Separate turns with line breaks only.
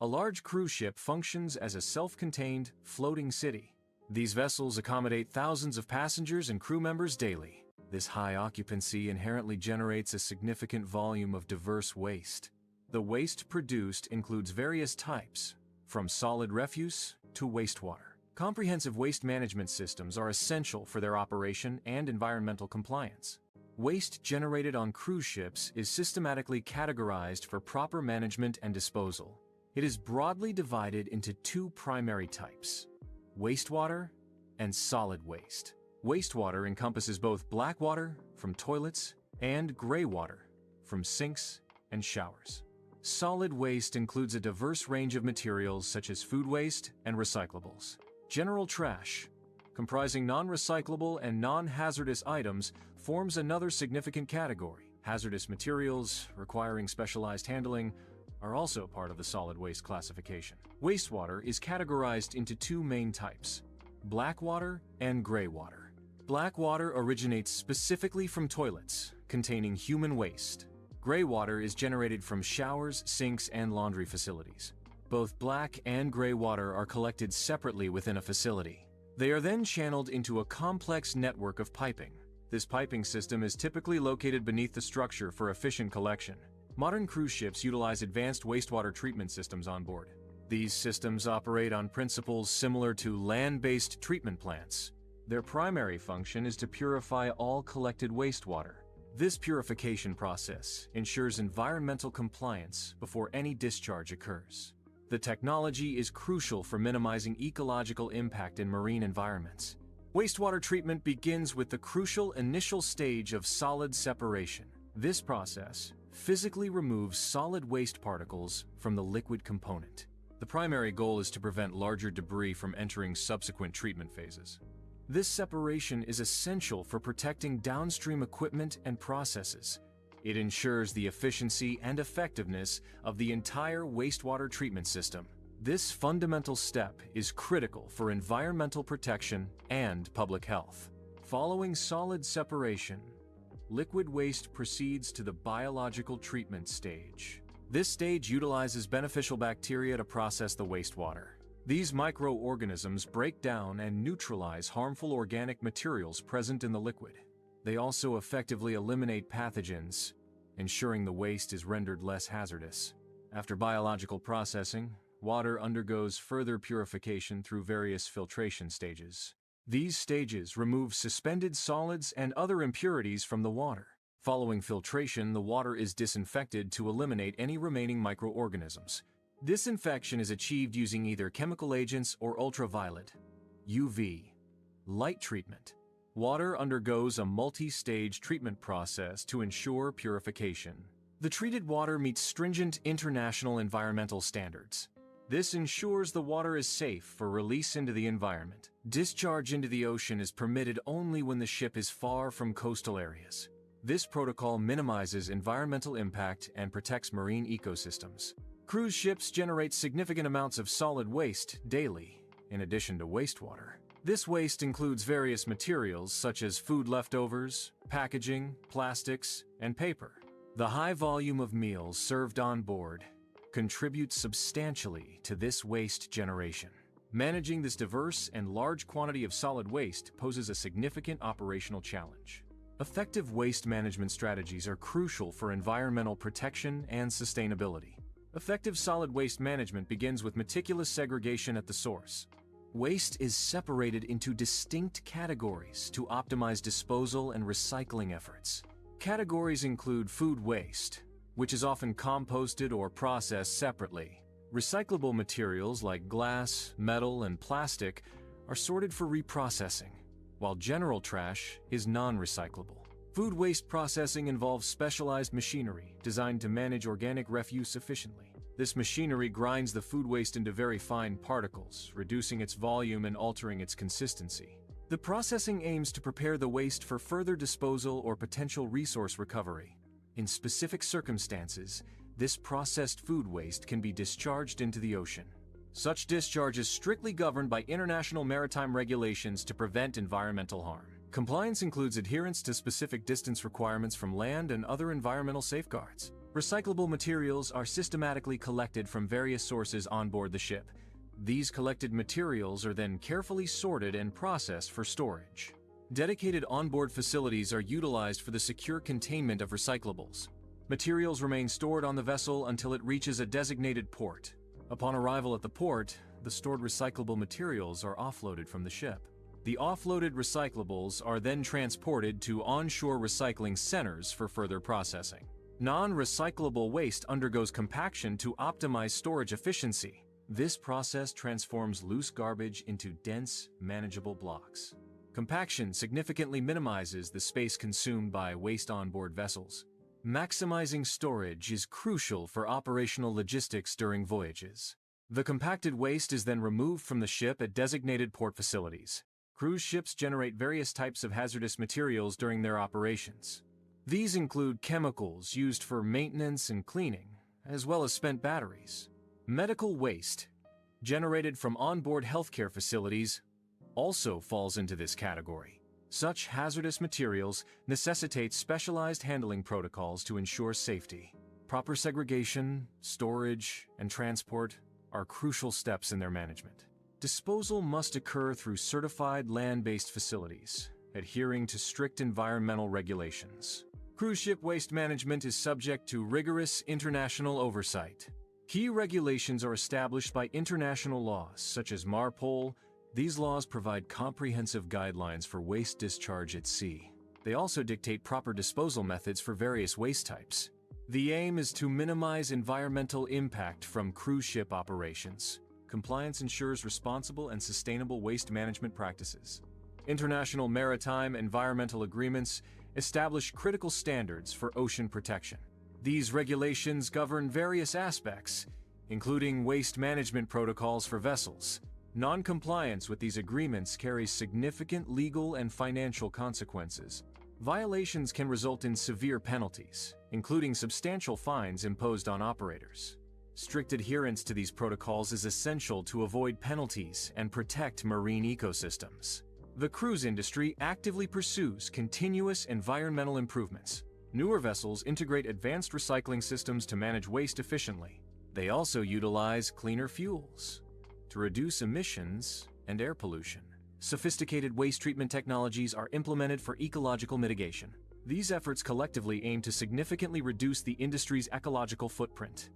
A large cruise ship functions as a self-contained, floating city. These vessels accommodate thousands of passengers and crew members daily. This high occupancy inherently generates a significant volume of diverse waste. The waste produced includes various types, from solid refuse to wastewater. Comprehensive waste management systems are essential for their operation and environmental compliance. Waste generated on cruise ships is systematically categorized for proper management and disposal. It is broadly divided into two primary types: wastewater and solid waste. Wastewater encompasses both black water from toilets and gray water from sinks and showers. Solid waste includes a diverse range of materials such as food waste and recyclables. General trash, comprising non-recyclable and non-hazardous items, forms another significant category. Hazardous materials requiring specialized handling are also part of the solid waste classification. Wastewater is categorized into two main types: black water and gray water. Black water originates specifically from toilets containing human waste. Gray water is generated from showers, sinks, and laundry facilities. Both black and gray water are collected separately within a facility. They are then channeled into a complex network of piping. This piping system is typically located beneath the structure for efficient collection. Modern cruise ships utilize advanced wastewater treatment systems on board. These systems operate on principles similar to land-based treatment plants. Their primary function is to purify all collected wastewater. This purification process ensures environmental compliance before any discharge occurs. The technology is crucial for minimizing ecological impact in marine environments. Wastewater treatment begins with the crucial initial stage of solid separation. This process physically removes solid waste particles from the liquid component. The primary goal is to prevent larger debris from entering subsequent treatment phases. This separation is essential for protecting downstream equipment and processes. It ensures the efficiency and effectiveness of the entire wastewater treatment system. This fundamental step is critical for environmental protection and public health. Following solid separation, liquid waste proceeds to the biological treatment stage. This stage utilizes beneficial bacteria to process the wastewater. These microorganisms break down and neutralize harmful organic materials present in the liquid. They also effectively eliminate pathogens, ensuring the waste is rendered less hazardous. After biological processing, water undergoes further purification through various filtration stages. These stages remove suspended solids and other impurities from the water. Following filtration, the water is disinfected to eliminate any remaining microorganisms. Disinfection is achieved using either chemical agents or ultraviolet (UV) light treatment. Water undergoes a multi-stage treatment process to ensure purification. The treated water meets stringent international environmental standards. This ensures the water is safe for release into the environment. Discharge into the ocean is permitted only when the ship is far from coastal areas. This protocol minimizes environmental impact and protects marine ecosystems. Cruise ships generate significant amounts of solid waste daily, in addition to wastewater. This waste includes various materials such as food leftovers, packaging, plastics, and paper. The high volume of meals served on board contributes substantially to this waste generation. Managing this diverse and large quantity of solid waste poses a significant operational challenge. Effective waste management strategies are crucial for environmental protection and sustainability. Effective solid waste management begins with meticulous segregation at the source. Waste is separated into distinct categories to optimize disposal and recycling efforts. Categories include food waste, which is often composted or processed separately. Recyclable materials like glass, metal, and plastic are sorted for reprocessing, while general trash is non-recyclable. Food waste processing involves specialized machinery designed to manage organic refuse efficiently. This machinery grinds the food waste into very fine particles, reducing its volume and altering its consistency. The processing aims to prepare the waste for further disposal or potential resource recovery. In specific circumstances, this processed food waste can be discharged into the ocean. Such discharge is strictly governed by international maritime regulations to prevent environmental harm. Compliance includes adherence to specific distance requirements from land and other environmental safeguards. Recyclable materials are systematically collected from various sources on board the ship. These collected materials are then carefully sorted and processed for storage. Dedicated onboard facilities are utilized for the secure containment of recyclables. Materials remain stored on the vessel until it reaches a designated port. Upon arrival at the port, the stored recyclable materials are offloaded from the ship. The offloaded recyclables are then transported to onshore recycling centers for further processing. Non-recyclable waste undergoes compaction to optimize storage efficiency. This process transforms loose garbage into dense, manageable blocks. Compaction significantly minimizes the space consumed by waste on-board vessels. Maximizing storage is crucial for operational logistics during voyages. The compacted waste is then removed from the ship at designated port facilities. Cruise ships generate various types of hazardous materials during their operations. These include chemicals used for maintenance and cleaning, as well as spent batteries. Medical waste, generated from onboard healthcare facilities, also falls into this category. Such hazardous materials necessitate specialized handling protocols to ensure safety. Proper segregation, storage, and transport are crucial steps in their management. Disposal must occur through certified land-based facilities, adhering to strict environmental regulations. Cruise ship waste management is subject to rigorous international oversight. Key regulations are established by international laws, such as MARPOL. These laws provide comprehensive guidelines for waste discharge at sea. They also dictate proper disposal methods for various waste types. The aim is to minimize environmental impact from cruise ship operations. Compliance ensures responsible and sustainable waste management practices. International maritime environmental agreements establish critical standards for ocean protection. These regulations govern various aspects, including waste management protocols for vessels. Non-compliance with these agreements carries significant legal and financial consequences. Violations can result in severe penalties, including substantial fines imposed on operators. Strict adherence to these protocols is essential to avoid penalties and protect marine ecosystems. The cruise industry actively pursues continuous environmental improvements. Newer vessels integrate advanced recycling systems to manage waste efficiently. They also utilize cleaner fuels to reduce emissions and air pollution. Sophisticated waste treatment technologies are implemented for ecological mitigation. These efforts collectively aim to significantly reduce the industry's ecological footprint.